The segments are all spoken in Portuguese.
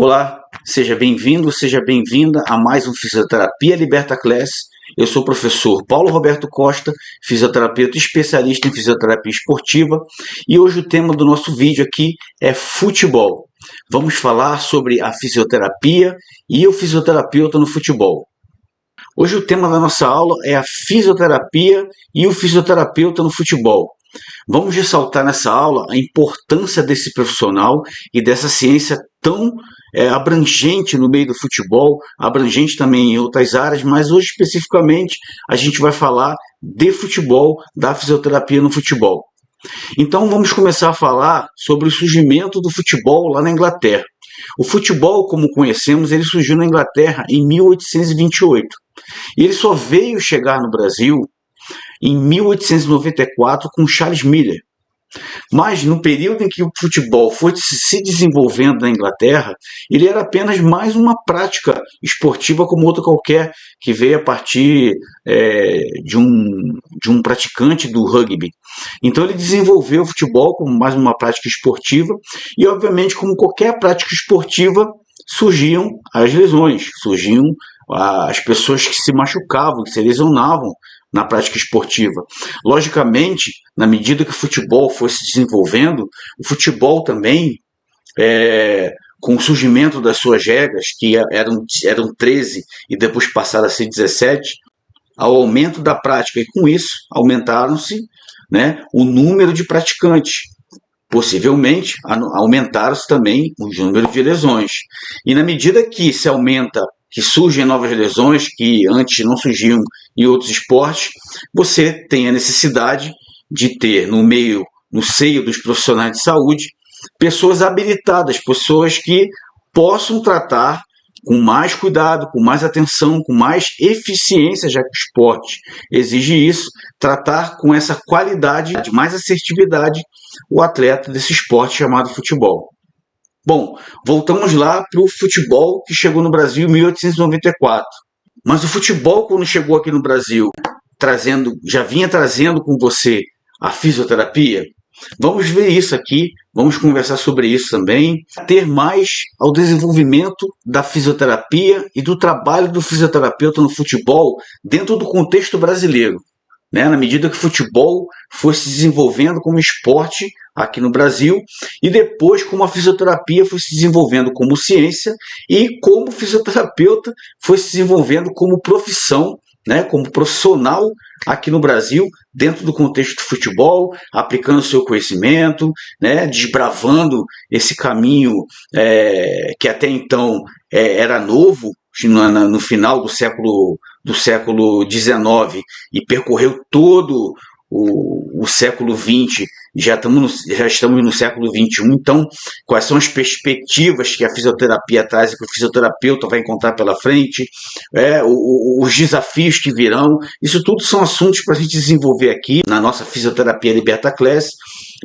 Olá, seja bem-vindo, seja bem-vinda a mais um Fisioterapia Liberta Class. Eu sou o professor Paulo Roberto Costa, fisioterapeuta especialista em fisioterapia esportiva, e hoje o tema do nosso vídeo aqui é futebol. Vamos falar sobre a fisioterapia e o fisioterapeuta no futebol. Hoje o tema da nossa aula é a fisioterapia e o fisioterapeuta no futebol. Vamos ressaltar nessa aula a importância desse profissional e dessa ciência tão abrangente no meio do futebol, abrangente também em outras áreas, mas hoje especificamente a gente vai falar de futebol, da fisioterapia no futebol. Então vamos começar a falar sobre o surgimento do futebol lá na Inglaterra. O futebol, como conhecemos, ele surgiu na Inglaterra em 1828 e ele só veio chegar no Brasil em 1894 com Charles Miller. Mas no período em que o futebol foi se desenvolvendo na Inglaterra, ele era apenas mais uma prática esportiva como outra qualquer, que veio a partir de um praticante do rugby. Então ele desenvolveu o futebol como mais uma prática esportiva e, obviamente, como qualquer prática esportiva, surgiam as lesões, surgiam as pessoas que se machucavam, que se lesionavam na prática esportiva. Logicamente, na medida que o futebol foi se desenvolvendo, o futebol também, com o surgimento das suas regras, que eram 13 e depois passaram a ser 17, ao aumento da prática, e com isso aumentaram-se, o número de praticantes. Possivelmente aumentaram-se também os números de lesões. E na medida que se aumenta, que surgem novas lesões que antes não surgiam em outros esportes, você tem a necessidade de ter no seio dos profissionais de saúde, pessoas habilitadas, pessoas que possam tratar com mais cuidado, com mais atenção, com mais eficiência, já que o esporte exige isso, tratar com essa qualidade, mais assertividade, o atleta desse esporte chamado futebol. Bom, voltamos lá para o futebol que chegou no Brasil em 1894. Mas o futebol, quando chegou aqui no Brasil, já vinha trazendo com você a fisioterapia. Vamos ver isso aqui, vamos conversar sobre isso também. Ter mais ao desenvolvimento da fisioterapia e do trabalho do fisioterapeuta no futebol dentro do contexto brasileiro. Na medida que o futebol foi se desenvolvendo como esporte aqui no Brasil e depois como a fisioterapia foi se desenvolvendo como ciência e como o fisioterapeuta foi se desenvolvendo como profissão, como profissional aqui no Brasil, dentro do contexto do futebol, aplicando o seu conhecimento, desbravando esse caminho que até então era novo, no final do século XIX e percorreu todo o século XX, já estamos no século XXI. Então, quais são as perspectivas que a fisioterapia traz e que o fisioterapeuta vai encontrar pela frente, os desafios que virão, isso tudo são assuntos para a gente desenvolver aqui na nossa Fisioterapia Liberta Class,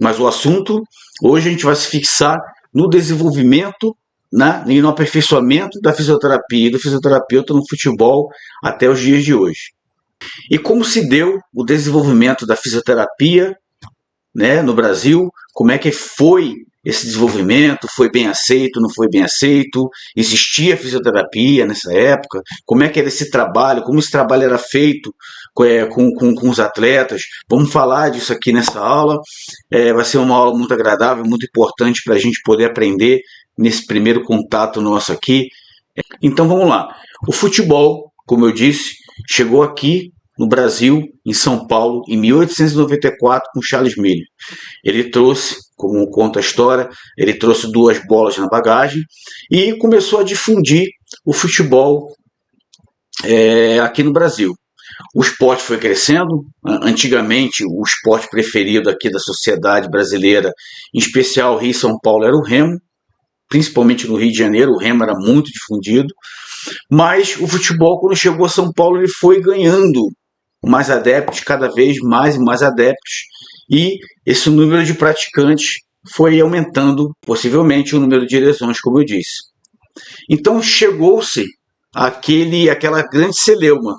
mas o assunto, hoje a gente vai se fixar no desenvolvimento e no aperfeiçoamento da fisioterapia e do fisioterapeuta no futebol até os dias de hoje. E como se deu o desenvolvimento da fisioterapia no Brasil, como é que foi esse desenvolvimento, foi bem aceito, não foi bem aceito, existia fisioterapia nessa época, como é que era esse trabalho, como esse trabalho era feito com os atletas. Vamos falar disso aqui nessa aula, vai ser uma aula muito agradável, muito importante para a gente poder aprender nesse primeiro contato nosso aqui. Então vamos lá, o futebol, como eu disse, chegou aqui no Brasil, em São Paulo, em 1894, com Charles Miller. Ele trouxe, como conta a história, ele trouxe 2 bolas na bagagem e começou a difundir o futebol aqui no Brasil. O esporte foi crescendo. Antigamente, o esporte preferido aqui da sociedade brasileira, em especial Rio e São Paulo, era o remo. Principalmente no Rio de Janeiro, o remo era muito difundido. Mas o futebol, quando chegou a São Paulo, ele foi ganhando mais adeptos, cada vez mais e mais adeptos, e esse número de praticantes foi aumentando, possivelmente, o número de lesões, como eu disse. Então chegou-se aquela grande celeuma.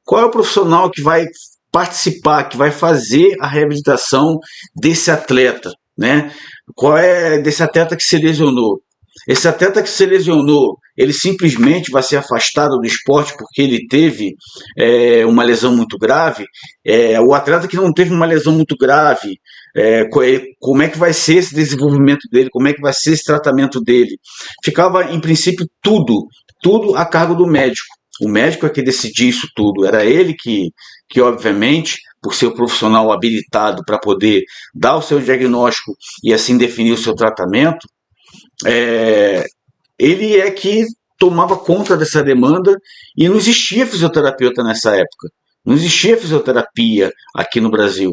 Qual é o profissional que vai participar, que vai fazer a reabilitação desse atleta, Qual é desse atleta que se lesionou? Esse atleta que se lesionou, ele simplesmente vai ser afastado do esporte porque ele teve uma lesão muito grave? O atleta que não teve uma lesão muito grave, como é que vai ser esse desenvolvimento dele? Como é que vai ser esse tratamento dele? Ficava, em princípio, tudo a cargo do médico. O médico é que decidia isso tudo. Era ele que obviamente, por ser o profissional habilitado para poder dar o seu diagnóstico e assim definir o seu tratamento, ele é que tomava conta dessa demanda e não existia fisioterapeuta nessa época. Não existia fisioterapia aqui no Brasil.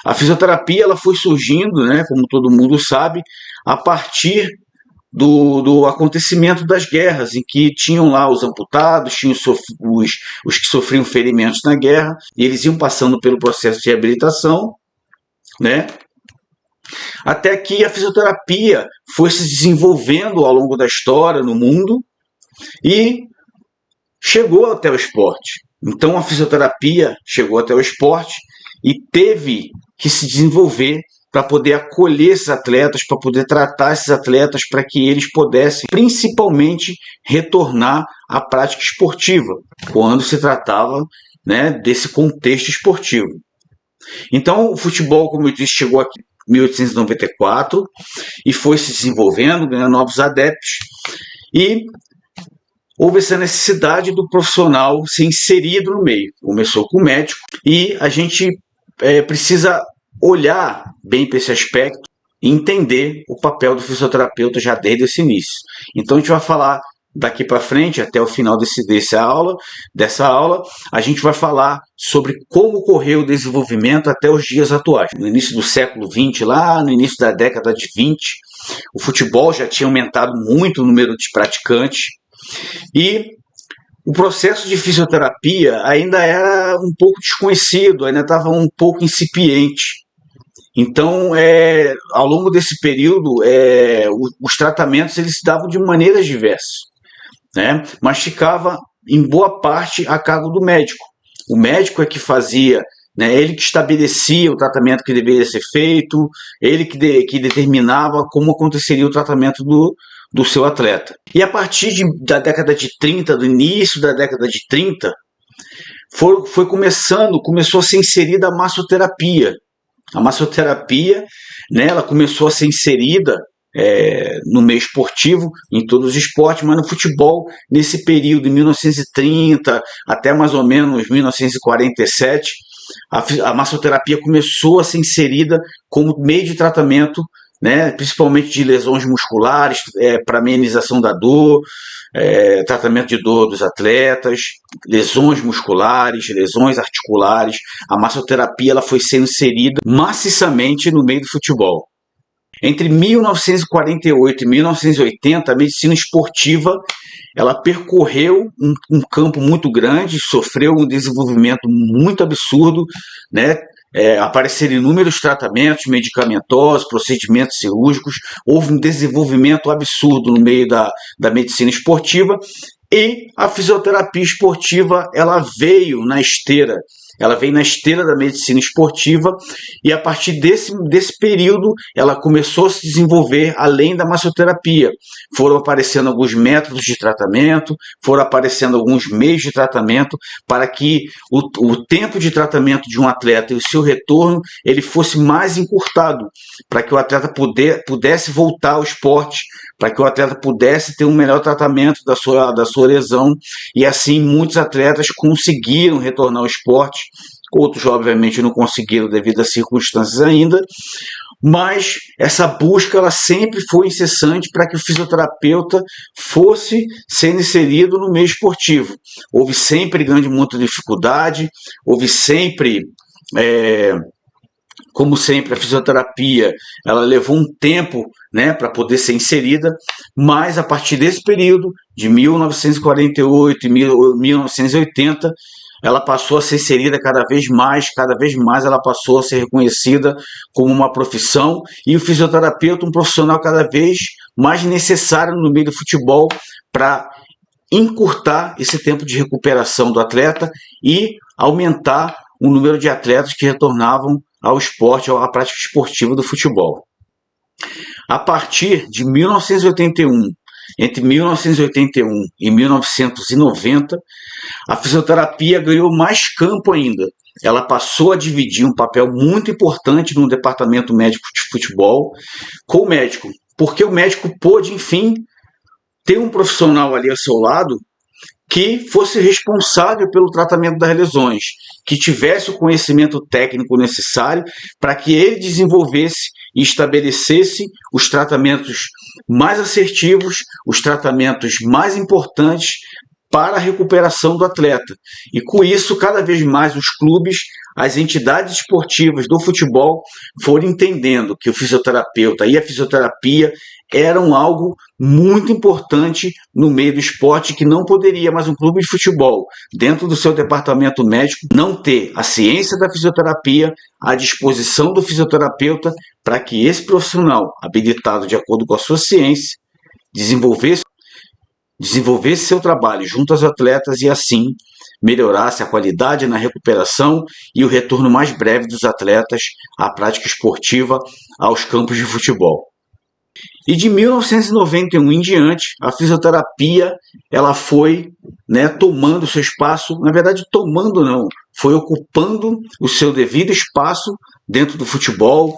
A fisioterapia ela foi surgindo, né, como todo mundo sabe, a partir do acontecimento das guerras, em que tinham lá os amputados, tinham os que sofriam ferimentos na guerra, e eles iam passando pelo processo de reabilitação, né? Até que a fisioterapia foi se desenvolvendo ao longo da história no mundo e chegou até o esporte. Então a fisioterapia chegou até o esporte e teve que se desenvolver para poder acolher esses atletas, para poder tratar esses atletas, para que eles pudessem, principalmente, retornar à prática esportiva, quando se tratava, né, desse contexto esportivo. Então, o futebol, como eu disse, chegou aqui em 1894 e foi se desenvolvendo, ganhando novos adeptos, e houve essa necessidade do profissional ser inserido no meio. Começou com o médico e a gente precisa olhar bem para esse aspecto e entender o papel do fisioterapeuta já desde esse início. Então a gente vai falar daqui para frente, até o final dessa aula, a gente vai falar sobre como ocorreu o desenvolvimento até os dias atuais. No início do século XX, lá no início da década de 20, o futebol já tinha aumentado muito o número de praticantes e o processo de fisioterapia ainda era um pouco desconhecido, ainda estava um pouco incipiente. Então, ao longo desse período, os tratamentos eles se davam de maneiras diversas, né? Mas ficava, em boa parte, a cargo do médico. O médico é que fazia, né? Ele que estabelecia o tratamento que deveria ser feito, ele que determinava como aconteceria o tratamento do seu atleta. E a partir da década de 30, do início da década de 30, começou a ser inserida a massoterapia. A massoterapia, né, ela começou a ser inserida no meio esportivo, em todos os esportes, mas no futebol, nesse período, de 1930 até mais ou menos 1947, a massoterapia começou a ser inserida como meio de tratamento, né, principalmente de lesões musculares, para amenização da dor, tratamento de dor dos atletas, lesões musculares, lesões articulares. A massoterapia ela foi sendo inserida maciçamente no meio do futebol. Entre 1948 e 1980, a medicina esportiva ela percorreu um campo muito grande, sofreu um desenvolvimento muito absurdo, né? Apareceram inúmeros tratamentos medicamentosos, procedimentos cirúrgicos, houve um desenvolvimento absurdo no meio da medicina esportiva e a fisioterapia esportiva ela veio na esteira da medicina esportiva e a partir desse período ela começou a se desenvolver além da massoterapia. Foram aparecendo alguns métodos de tratamento, foram aparecendo alguns meios de tratamento para que o tempo de tratamento de um atleta e o seu retorno ele fosse mais encurtado, para que o atleta pudesse voltar ao esporte, para que o atleta pudesse ter um melhor tratamento da sua lesão, e assim muitos atletas conseguiram retornar ao esporte, outros obviamente não conseguiram devido às circunstâncias ainda, mas essa busca ela sempre foi incessante para que o fisioterapeuta fosse sendo inserido no meio esportivo. Houve sempre muita dificuldade, houve sempre... Como sempre, a fisioterapia ela levou um tempo, né, para poder ser inserida, mas a partir desse período, de 1948 e 1980, ela passou a ser inserida cada vez mais ela passou a ser reconhecida como uma profissão, e o fisioterapeuta um profissional cada vez mais necessário no meio do futebol para encurtar esse tempo de recuperação do atleta e aumentar o número de atletas que retornavam ao esporte, à prática esportiva do futebol. A partir de 1981, entre 1981 e 1990, a fisioterapia ganhou mais campo ainda. Ela passou a dividir um papel muito importante no departamento médico de futebol com o médico, porque o médico pôde, enfim, ter um profissional ali ao seu lado que fosse responsável pelo tratamento das lesões, que tivesse o conhecimento técnico necessário para que ele desenvolvesse e estabelecesse os tratamentos mais assertivos, os tratamentos mais importantes para a recuperação do atleta. E com isso, cada vez mais os clubes, as entidades esportivas do futebol foram entendendo que o fisioterapeuta e a fisioterapia eram algo muito importante no meio do esporte, que não poderia mais um clube de futebol, dentro do seu departamento médico, não ter a ciência da fisioterapia à disposição do fisioterapeuta para que esse profissional, habilitado de acordo com a sua ciência, desenvolvesse seu trabalho junto aos atletas e assim melhorasse a qualidade na recuperação e o retorno mais breve dos atletas à prática esportiva aos campos de futebol. E de 1991 em diante, a fisioterapia ela foi tomando seu espaço, na verdade tomando não, foi ocupando o seu devido espaço dentro do futebol,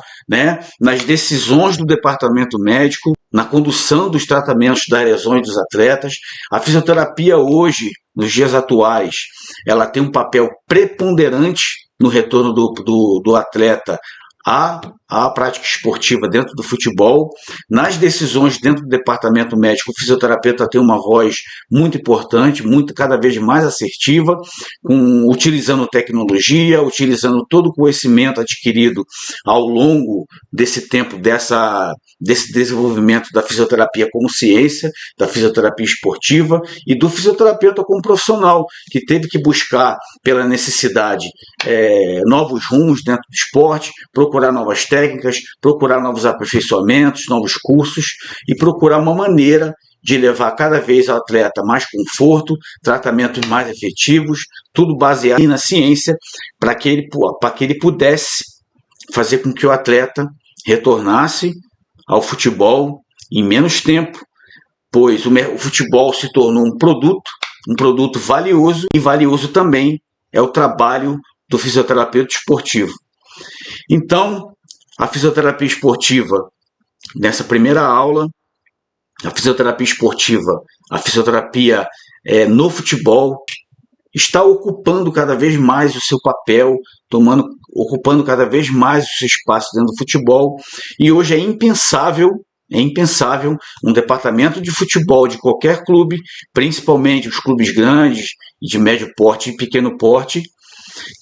nas decisões do departamento médico, na condução dos tratamentos das lesões dos atletas. A fisioterapia hoje, nos dias atuais, ela tem um papel preponderante no retorno do atleta à prática esportiva dentro do futebol. Nas decisões dentro do departamento médico, o fisioterapeuta tem uma voz muito importante, cada vez mais assertiva, utilizando tecnologia, utilizando todo o conhecimento adquirido ao longo desse tempo, desse desenvolvimento da fisioterapia como ciência, da fisioterapia esportiva e do fisioterapeuta como profissional, que teve que buscar, pela necessidade, novos rumos dentro do esporte, procurar novas técnicas, procurar novos aperfeiçoamentos, novos cursos e procurar uma maneira de levar cada vez ao atleta mais conforto, tratamentos mais efetivos, tudo baseado na ciência, para que ele pudesse fazer com que o atleta retornasse ao futebol em menos tempo, pois o futebol se tornou um produto valioso, e valioso também é o trabalho do fisioterapeuta esportivo. Então, a fisioterapia esportiva, nessa primeira aula, a fisioterapia no futebol, está ocupando cada vez mais o seu papel, ocupando cada vez mais o seu espaço dentro do futebol, e hoje é impensável um departamento de futebol de qualquer clube, principalmente os clubes grandes, de médio porte e pequeno porte,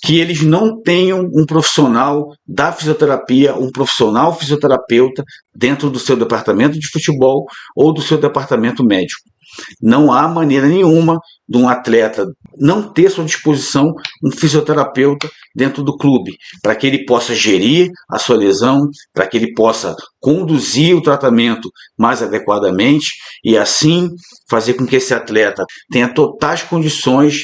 que eles não tenham um profissional da fisioterapia, um profissional fisioterapeuta dentro do seu departamento de futebol ou do seu departamento médico. Não há maneira nenhuma de um atleta não ter à sua disposição um fisioterapeuta dentro do clube, para que ele possa gerir a sua lesão, para que ele possa conduzir o tratamento mais adequadamente e assim fazer com que esse atleta tenha totais condições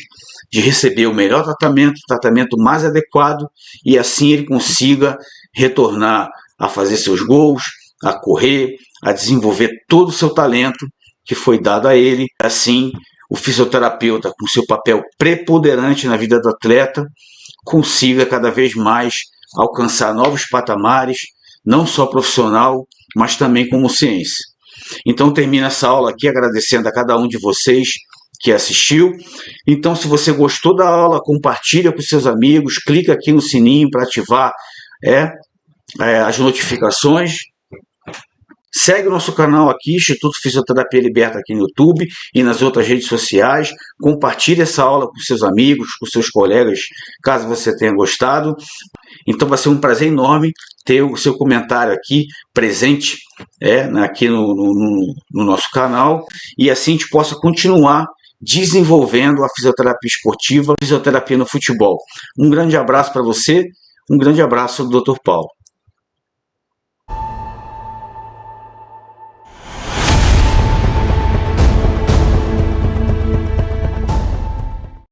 de receber o melhor tratamento, o tratamento mais adequado, e assim ele consiga retornar a fazer seus gols, a correr, a desenvolver todo o seu talento que foi dado a ele. Assim, o fisioterapeuta, com seu papel preponderante na vida do atleta, consiga cada vez mais alcançar novos patamares, não só profissional, mas também como ciência. Então, termino essa aula aqui agradecendo a cada um de vocês que assistiu. Então, se você gostou da aula, compartilha com seus amigos, clica aqui no sininho para ativar as notificações. Segue o nosso canal aqui, Instituto Fisioterapia Liberta, aqui no YouTube e nas outras redes sociais. Compartilhe essa aula com seus amigos, com seus colegas, caso você tenha gostado. Então vai ser um prazer enorme ter o seu comentário aqui presente aqui no nosso canal, e assim a gente possa continuar desenvolvendo a fisioterapia esportiva, a fisioterapia no futebol. Um grande abraço para você, um grande abraço do Dr. Paulo.